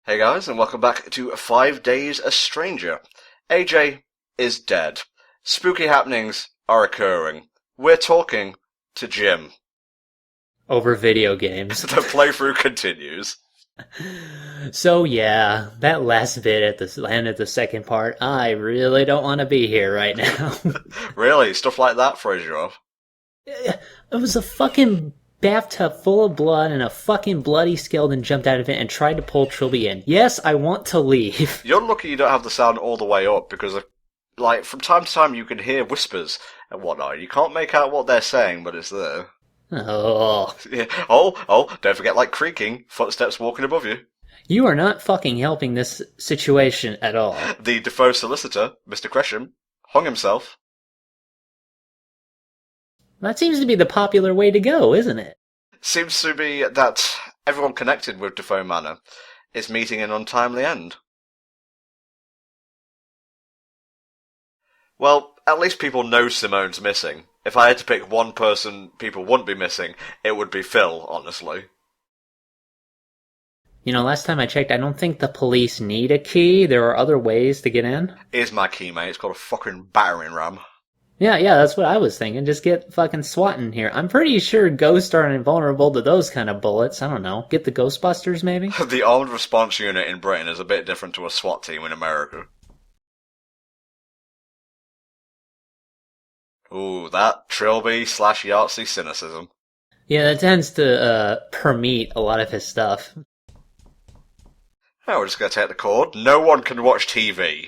Hey guys, and welcome back to 5 Days a Stranger. AJ is dead. Spooky happenings are occurring. We're talking to Jim. Over video games. The playthrough continues. So yeah, that last bit at the end of the second part, I really don't want to be here right now. Really? Stuff like that throws you off? It was a fucking bathtub full of blood and a fucking bloody skeleton jumped out of it and tried to pull Trilby in. Yes, I want to leave. You're lucky you don't have the sound all the way up, because from time to time you can hear whispers and whatnot. You can't make out what they're saying, but it's there. Oh. Yeah. Oh, don't forget creaking, footsteps walking above you. You are not fucking helping this situation at all. The Defoe solicitor, Mr. Gresham, hung himself. That seems to be the popular way to go, isn't it? Seems to be that everyone connected with Defoe Manor is meeting an untimely end. Well, at least people know Simone's missing. If I had to pick one person people wouldn't be missing, it would be Phil, honestly. You know, last time I checked, I don't think the police need a key. There are other ways to get in. Here's my key, mate. It's called a fucking battering ram. Yeah, that's what I was thinking. Just get fucking SWAT in here. I'm pretty sure ghosts are invulnerable to those kind of bullets. I don't know. Get the Ghostbusters, maybe? The armed response unit in Britain is a bit different to a SWAT team in America. Ooh, that Trilby/Yahtzee cynicism. Yeah, that tends to permeate a lot of his stuff. Oh, we're just going to take the cord. No one can watch TV.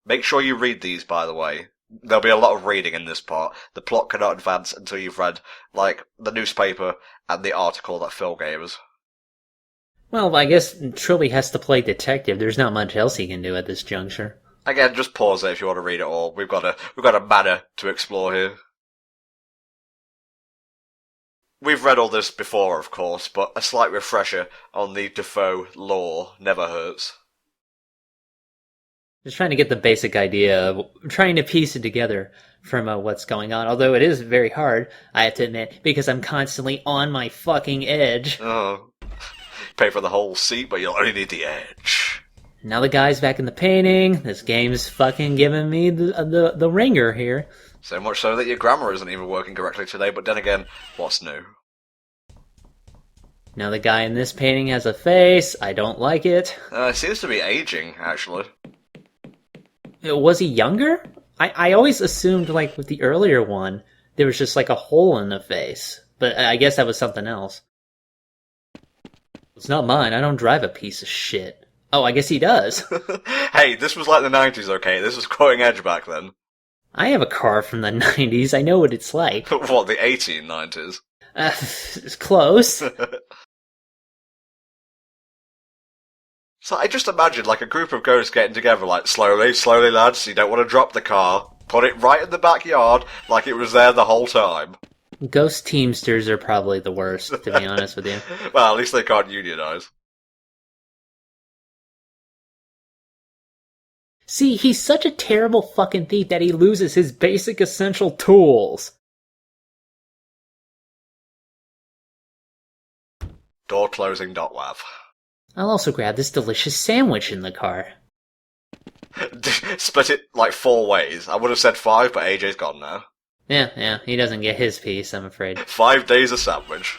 Make sure you read these, by the way. There'll be a lot of reading in this part. The plot cannot advance until you've read, the newspaper and the article that Phil gave us. Well, I guess Trilby has to play detective. There's not much else he can do at this juncture. Again, just pause it if you want to read it all. We've got a manor to explore here. We've read all this before, of course, but a slight refresher on the Defoe lore never hurts. Just trying to get the basic idea of trying to piece it together from what's going on. Although it is very hard, I have to admit, because I'm constantly on my fucking edge. Oh. Pay for the whole seat, but you'll only need the edge. Now the guy's back in the painting. This game's fucking giving me the ringer here. So much so that your grammar isn't even working correctly today, but then again, what's new? Now the guy in this painting has a face. I don't like it. It seems to be aging, actually. Was he younger? I always assumed, with the earlier one, there was just a hole in the face. But I guess that was something else. It's not mine. I don't drive a piece of shit. Oh, I guess he does. Hey, this was the 90s, okay? This was cutting edge back then. I have a car from the 90s. I know what it's like. What, the 1890s? It's close. So I just imagine, a group of ghosts getting together, slowly, lads, you don't want to drop the car. Put it right in the backyard, like it was there the whole time. Ghost Teamsters are probably the worst, to be honest with you. Well, at least they can't unionize. See, he's such a terrible fucking thief that he loses his basic essential tools. Door closing, .wav. I'll also grab this delicious sandwich in the car. Split it 4 ways. I would have said 5, but AJ's gone now. Yeah, he doesn't get his piece, I'm afraid. 5 days a sandwich.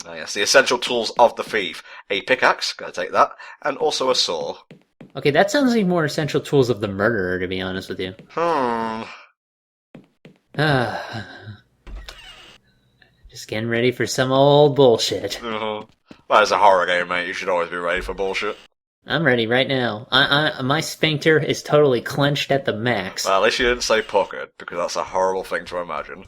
Oh yes, the essential tools of the thief. A pickaxe, gotta take that, and also a saw. Okay, that sounds like more essential tools of the murderer, to be honest with you. Just getting ready for some old bullshit. Well, it's a horror game, mate. You should always be ready for bullshit. I'm ready right now. My sphincter is totally clenched at the max. Well, at least you didn't say puckered, because that's a horrible thing to imagine.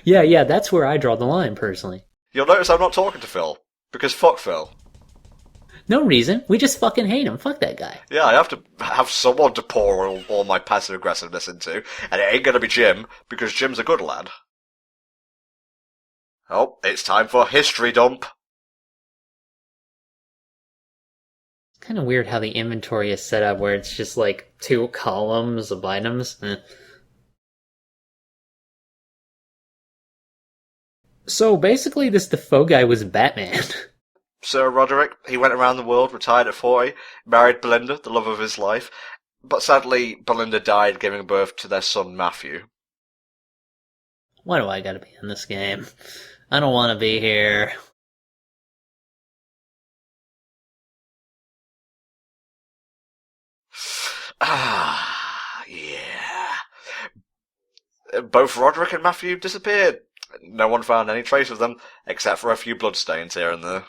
Yeah, that's where I draw the line, personally. You'll notice I'm not talking to Phil, because fuck Phil. No reason. We just fucking hate him. Fuck that guy. Yeah, I have to have someone to pour all my passive aggressiveness into, and it ain't gonna be Jim, because Jim's a good lad. Oh, it's time for history dump. It's kind of weird how the inventory is set up, where it's just 2 columns of items. So basically, this Defoe guy was Batman. Sir Roderick, he went around the world, retired at 40, married Belinda, the love of his life, but sadly, Belinda died giving birth to their son Matthew. Why do I gotta be in this game? I don't want to be here. Ah, yeah. Both Roderick and Matthew disappeared. No one found any trace of them, except for a few bloodstains here and there.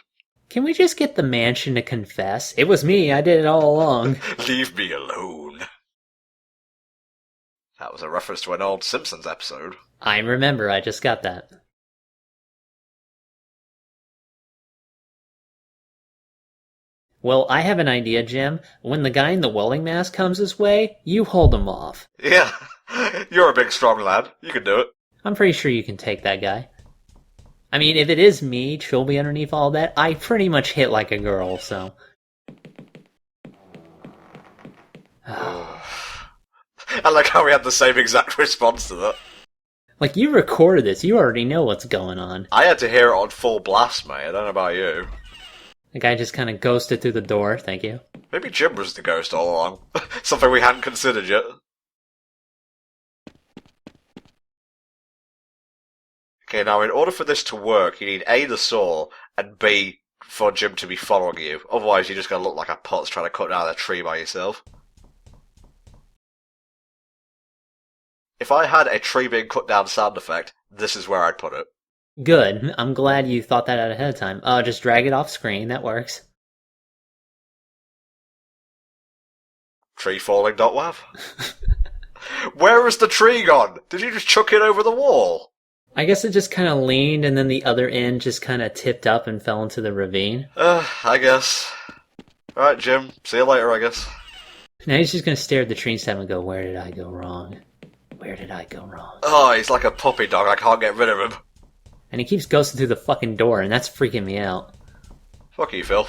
Can we just get the mansion to confess? It was me, I did it all along. Leave me alone. That was a reference to an old Simpsons episode. I remember, I just got that. Well, I have an idea, Jim. When the guy in the welding mask comes his way, you hold him off. Yeah, you're a big strong lad. You can do it. I'm pretty sure you can take that guy. I mean, if it is me, Trilby underneath all that, I pretty much hit like a girl, so... I like how we had the same exact response to that. Like, you recorded this, you already know what's going on. I had to hear it on full blast, mate. I don't know about you. The guy just kind of ghosted through the door, thank you. Maybe Jim was the ghost all along. Something we hadn't considered yet. Okay, now in order for this to work, you need A, the saw, and B, for Jim to be following you. Otherwise, you're just going to look like a putz trying to cut down a tree by yourself. If I had a tree being cut down sound effect, this is where I'd put it. Good, I'm glad you thought that out ahead of time. Just drag it off screen, that works. Tree falling, .wav. Where is the tree gone? Did you just chuck it over the wall? I guess it just kind of leaned and then the other end just kind of tipped up and fell into the ravine. I guess. Alright, Jim. See you later, I guess. Now he's just gonna stare at the tree stem and go, where did I go wrong? Where did I go wrong? Oh, he's like a puppy dog. I can't get rid of him. And he keeps ghosting through the fucking door, and that's freaking me out. Fuck you, Phil.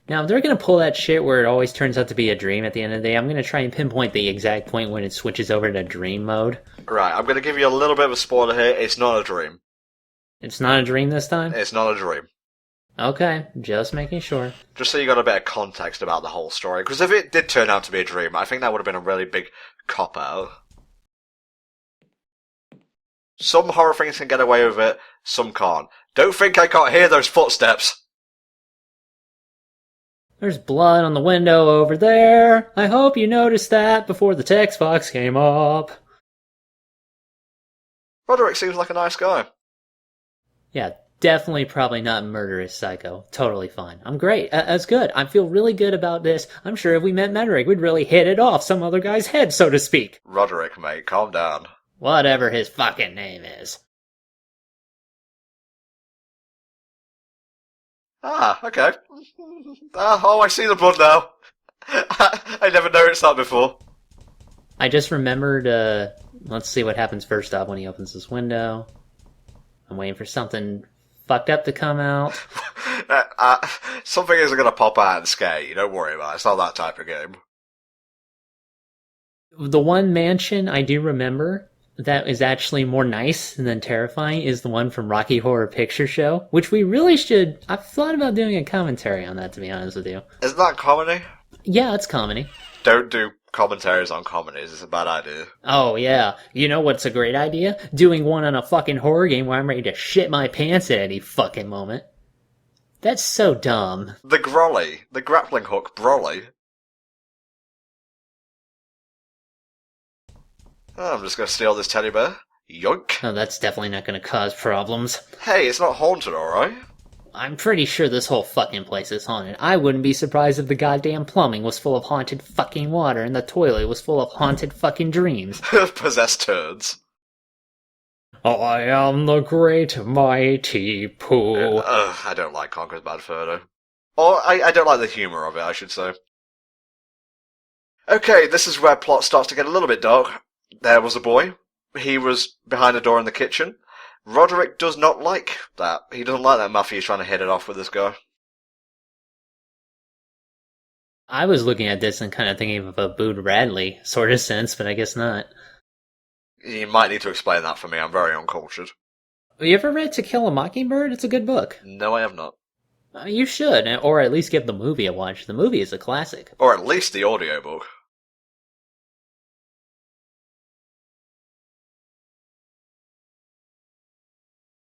Now, if they're gonna pull that shit where it always turns out to be a dream at the end of the day, I'm gonna try and pinpoint the exact point when it switches over to dream mode. Right, I'm gonna give you a little bit of a spoiler here. It's not a dream. It's not a dream this time? It's not a dream. Okay, just making sure. Just so you got a bit of context about the whole story. Because if it did turn out to be a dream, I think that would have been a really big cop-out. Some horror things can get away with it, some can't. Don't think I can't hear those footsteps. There's blood on the window over there. I hope you noticed that before the text box came up. Roderick seems like a nice guy. Yeah, definitely probably not murderous psycho. Totally fine. I'm great. That's good. I feel really good about this. I'm sure if we met Medrick, we'd really hit it off some other guy's head, so to speak. Roderick, mate, calm down. Whatever his fucking name is. Ah, okay. Oh, I see the blood now. I never noticed that before. I just remembered, let's see what happens first up when he opens this window. I'm waiting for something fucked up to come out. Something isn't going to pop out and scare you, don't worry about it. It's not that type of game. The one mansion I do remember that is actually more nice than terrifying is the one from Rocky Horror Picture Show, which we really should... I've thought about doing a commentary on that, to be honest with you. Isn't that comedy? Yeah, it's comedy. Don't do commentaries on comedies. It's a bad idea. Oh, yeah. You know what's a great idea? Doing one on a fucking horror game where I'm ready to shit my pants at any fucking moment. That's so dumb. The Grolly. The grappling hook Brolly. Oh, I'm just going to steal this teddy bear. Yoink. Oh, that's definitely not going to cause problems. Hey, it's not haunted, alright? I'm pretty sure this whole fucking place is haunted. I wouldn't be surprised if the goddamn plumbing was full of haunted fucking water and the toilet was full of haunted fucking dreams. Possessed turds. I am the great mighty Pooh. I don't like Conker's Bad Fur, though. Or, I don't like the humour of it, I should say. Okay, this is where plot starts to get a little bit dark. There was a boy. He was behind a door in the kitchen. Roderick does not like that. He doesn't like that Matthew's trying to hit it off with this guy. I was looking at this and kind of thinking of a Boo Radley sort of sense, but I guess not. You might need to explain that for me. I'm very uncultured. Have you ever read To Kill a Mockingbird? It's a good book. No, I have not. You should, or at least give the movie a watch. The movie is a classic. Or at least the audiobook.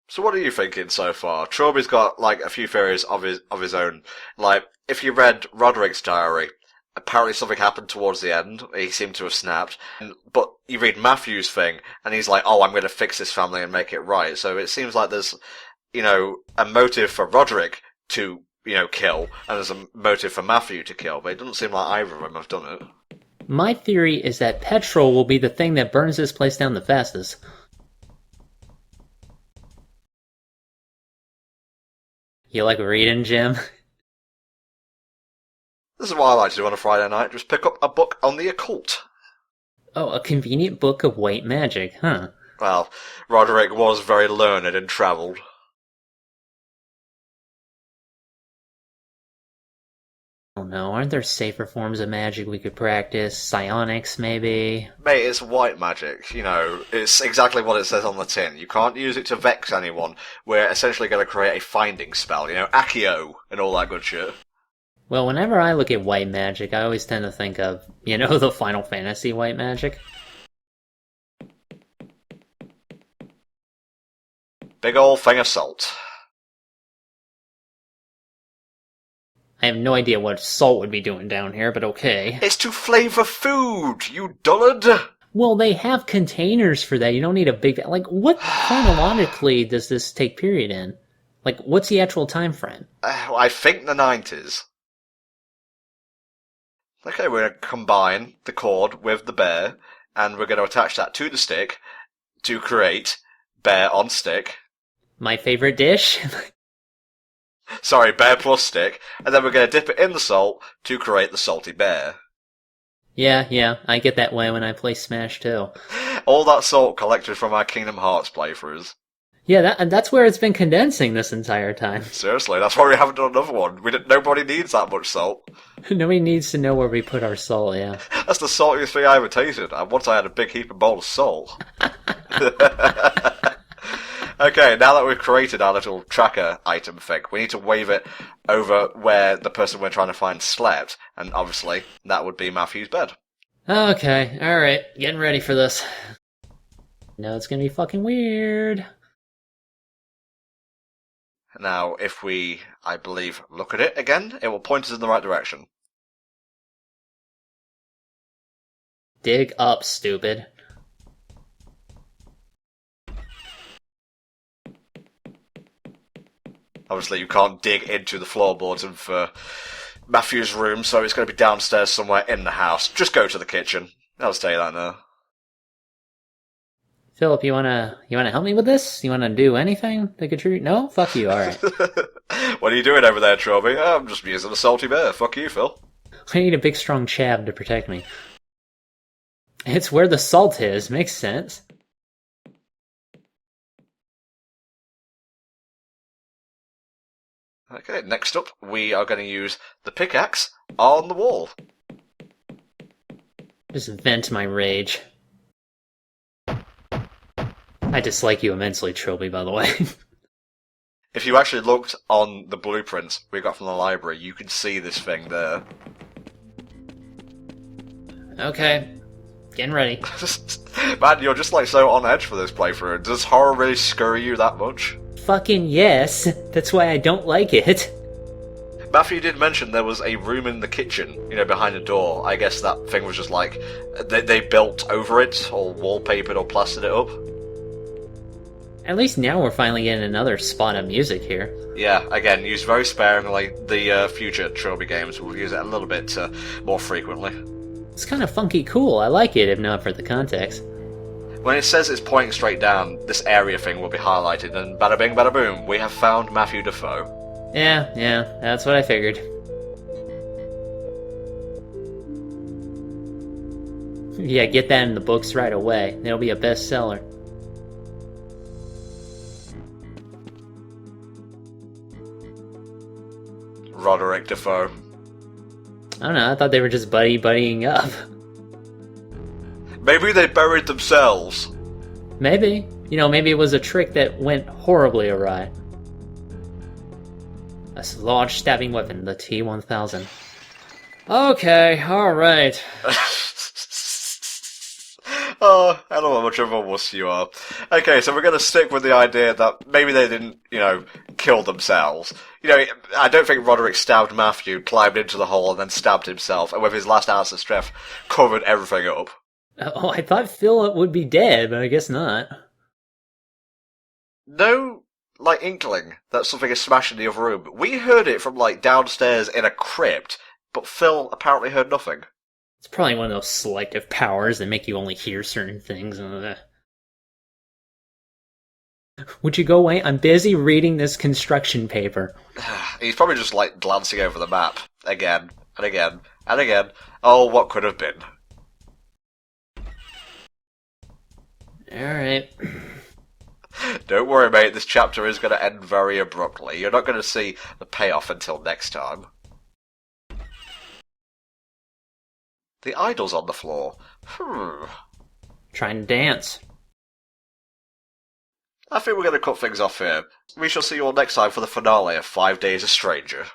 So what are you thinking so far? Trilby's got, like, a few theories of his own. Like, if you read Roderick's diary, apparently something happened towards the end. He seemed to have snapped. But you read Matthew's thing, and he's like, oh, I'm going to fix this family and make it right. So it seems like there's, a motive for Roderick to, kill, and there's a motive for Matthew to kill, but it doesn't seem like either of them have done it. My theory is that petrol will be the thing that burns this place down the fastest. You like reading, Jim? This is what I like to do on a Friday night, just pick up a book on the occult. Oh, a convenient book of white magic, huh? Well, Roderick was very learned and travelled. Oh no, aren't there safer forms of magic we could practice? Psionics, maybe? Mate, it's white magic, it's exactly what it says on the tin. You can't use it to vex anyone. We're essentially going to create a finding spell, Accio, and all that good shit. Well, whenever I look at white magic, I always tend to think of, the Final Fantasy white magic. Big ol' thing of salt. I have no idea what salt would be doing down here, but okay. It's to flavour food, you dullard! Well, they have containers for that. You don't need a big... Like, what chronologically does this take period in? Like, what's the actual time frame? I think the 90s. Okay, we're going to combine the cord with the bear, and we're going to attach that to the stick to create bear on stick. My favorite dish? Sorry, bear plus stick, and then we're going to dip it in the salt to create the salty bear. Yeah, I get that way when I play Smash too. All that salt collected from our Kingdom Hearts playthroughs. Yeah, that's where it's been condensing this entire time. Seriously, that's why we haven't done another one. Nobody needs that much salt. Nobody needs to know where we put our salt, yeah. That's the saltiest thing I ever tasted, and once I had a big heap of bowl of salt. Okay, now that we've created our little tracker item thing, we need to wave it over where the person we're trying to find slept, and obviously, that would be Matthew's bed. Okay, alright, getting ready for this. No, it's gonna be fucking weird. Now, if we, I believe, look at it again, it will point us in the right direction. Dig up, stupid. Obviously, you can't dig into the floorboards of Matthew's room, so it's going to be downstairs somewhere in the house. Just go to the kitchen. I'll just tell you that now. Philip, you wanna help me with this? You wanna do anything to contribute? No? Fuck you, alright. What are you doing over there, Trilby? I'm just using a salty bear. Fuck you, Phil. I need a big strong chab to protect me. It's where the salt is, makes sense. Okay, next up, we are going to use the pickaxe on the wall. Just vent my rage. I dislike you immensely, Trilby, by the way. If you actually looked on the blueprints we got from the library, you could see this thing there. Okay, getting ready. Man, you're just like so on edge for this playthrough. Does horror really scurry you that much? Fucking yes, that's why I don't like it. Matthew did mention there was a room in the kitchen, behind the door. I guess that thing was just like, they built over it, or wallpapered or plastered it up. At least now we're finally getting another spot of music here. Yeah, again, used very sparingly. The future Trilby games will use it a little bit more frequently. It's kind of funky cool, I like it, if not for the context. When it says it's pointing straight down, this area thing will be highlighted, and bada bing bada boom, we have found Matthew Defoe. Yeah, that's what I figured. Yeah, get that in the books right away. It'll be a bestseller. Roderick Defoe. I don't know, I thought they were just buddying up. Maybe they buried themselves. Maybe. Maybe it was a trick that went horribly awry. A large stabbing weapon, the T-1000. Okay, alright. Oh, I don't know how much of a wuss you are. Okay, so we're going to stick with the idea that maybe they didn't, kill themselves. I don't think Roderick stabbed Matthew, climbed into the hole, and then stabbed himself, and with his last ounce of strength, covered everything up. Oh, I thought Philip would be dead, but I guess not. No, inkling that something is smashed in the other room. We heard it from, downstairs in a crypt, but Phil apparently heard nothing. It's probably one of those selective powers that make you only hear certain things. Would you go away? I'm busy reading this construction paper. He's probably just, glancing over the map. Again, and again, and again. Oh, what could have been? Alright. Don't worry, mate, this chapter is going to end very abruptly. You're not going to see the payoff until next time. The idol's on the floor. Trying to dance. I think we're going to cut things off here. We shall see you all next time for the finale of 5 Days a Stranger.